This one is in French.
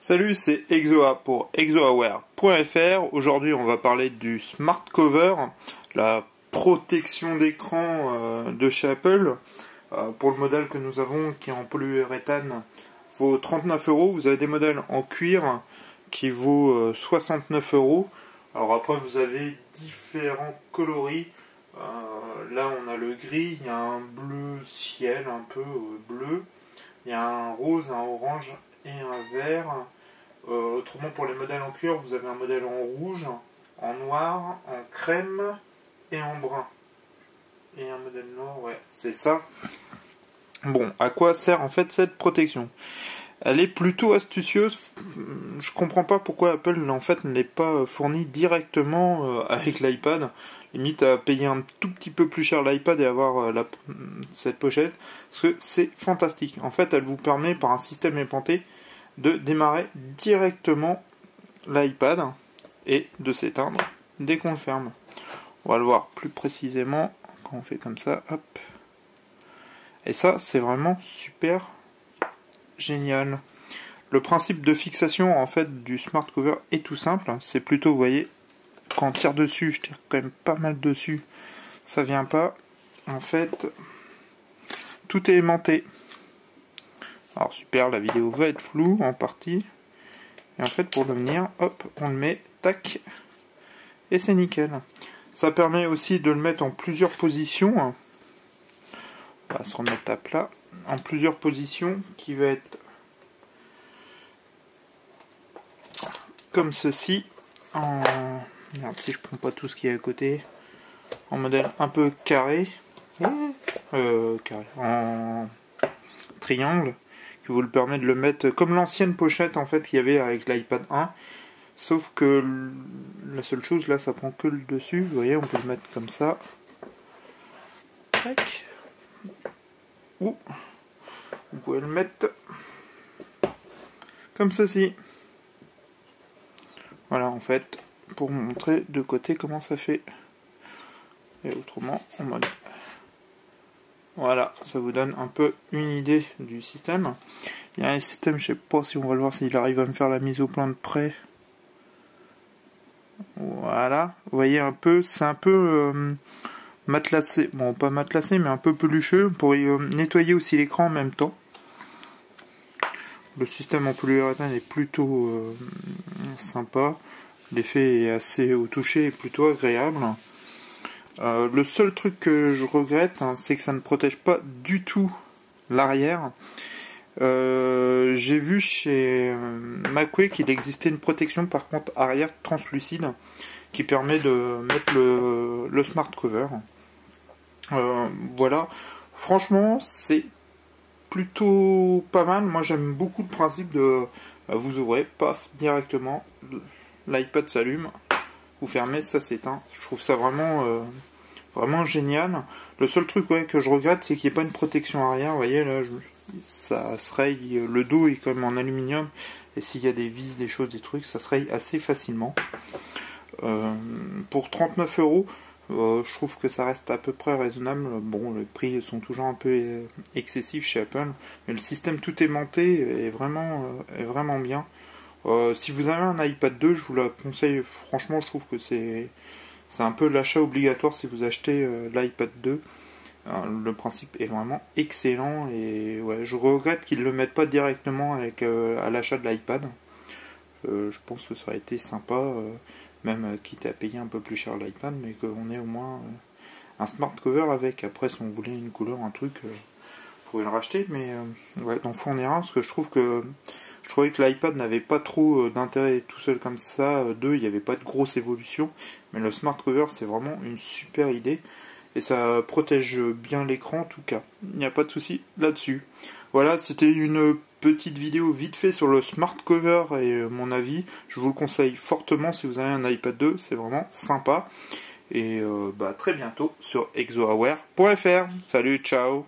Salut, c'est Exoa pour exoaware.fr. Aujourd'hui, on va parler du Smart Cover, la protection d'écran de chez Apple. Pour le modèle que nous avons, qui est en polyuréthane, vaut 39 €. Vous avez des modèles en cuir qui vaut 69 €. Alors après, vous avez différents coloris. Là, on a le gris, il y a un bleu ciel, un peu bleu. Il y a un rose, un orange et un vert. Autrement, pour les modèles en cuir, vous avez un modèle en rouge, en noir, en crème et en brun. Et un modèle noir, ouais, c'est ça. Bon, à quoi sert en fait cette protection? Elle est plutôt astucieuse. Je comprends pas pourquoi Apple en fait ne l'est pas fournie directement avec l'iPad. Limite à payer un tout petit peu plus cher l'iPad et avoir cette pochette. Parce que c'est fantastique. En fait, elle vous permet par un système aimanté de démarrer directement l'iPad et de s'éteindre dès qu'on le ferme. On va le voir plus précisément quand on fait comme ça. Hop. Et ça, c'est vraiment super génial. Le principe de fixation en fait du Smart Cover est tout simple. C'est plutôt, vous voyez, quand on tire dessus, je tire quand même pas mal dessus, ça vient pas. En fait, tout est aimanté. Alors super, la vidéo va être floue en partie. Et en fait, pour l'avenir, hop, on le met, tac, et c'est nickel. Ça permet aussi de le mettre en plusieurs positions. On va se remettre à plat. En plusieurs positions, qui va être comme ceci. Merde, si je prends pas tout ce qui est à côté. En modèle un peu carré. En triangle. Qui vous le permet de le mettre comme l'ancienne pochette en fait qu'il y avait avec l'iPad 1. Sauf que la seule chose là, ça prend que le dessus. Vous voyez, on peut le mettre comme ça. Tac. Ou vous pouvez le mettre comme ceci. Voilà, en fait, pour vous montrer de côté comment ça fait. Et autrement, en mode. Voilà, ça vous donne un peu une idée du système. Il y a un système, je sais pas si on va le voir, s'il arrive à me faire la mise au point de près. Voilà, vous voyez un peu, c'est un peu matelassé, bon pas matelassé, mais un peu pelucheux, pour nettoyer aussi l'écran en même temps. Le système en polyuréthane est plutôt sympa, l'effet est assez au toucher et plutôt agréable. Le seul truc que je regrette, c'est que ça ne protège pas du tout l'arrière. J'ai vu chez Macway qu'il existait une protection par contre arrière translucide qui permet de mettre le Smart Cover. Voilà, franchement c'est plutôt pas mal. Moi j'aime beaucoup le principe de vous ouvrez, paf, directement, l'iPad s'allume, vous fermez, ça s'éteint. Je trouve ça vraiment génial. Le seul truc que je regrette, c'est qu'il n'y ait pas une protection arrière. Vous voyez là, ça se raye, le dos est quand même en aluminium, et s'il y a des vis, des choses, des trucs, ça se raye assez facilement. Pour 39 €, je trouve que ça reste à peu près raisonnable. Bon, les prix sont toujours un peu excessifs chez Apple, mais le système tout aimanté est vraiment bien. Si vous avez un iPad 2, je vous le conseille. Franchement, je trouve que c'est un peu l'achat obligatoire si vous achetez l'iPad 2. Le principe est vraiment excellent et ouais, je regrette qu'ils ne le mettent pas directement avec, à l'achat de l'iPad. Je pense que ça aurait été sympa, même quitte à payer un peu plus cher l'iPad, mais qu'on ait au moins un Smart Cover avec. Après, si on voulait une couleur, un truc, vous pourrez le racheter, mais ouais, d'en fournir un, parce que je trouvais que l'iPad n'avait pas trop d'intérêt tout seul comme ça. Il n'y avait pas de grosse évolution, mais le Smart Cover, c'est vraiment une super idée. Et ça protège bien l'écran en tout cas. Il n'y a pas de souci là-dessus. Voilà, c'était une petite vidéo vite fait sur le Smart Cover et mon avis. Je vous le conseille fortement si vous avez un iPad 2, c'est vraiment sympa. Et très bientôt sur exoaware.fr. Salut, ciao.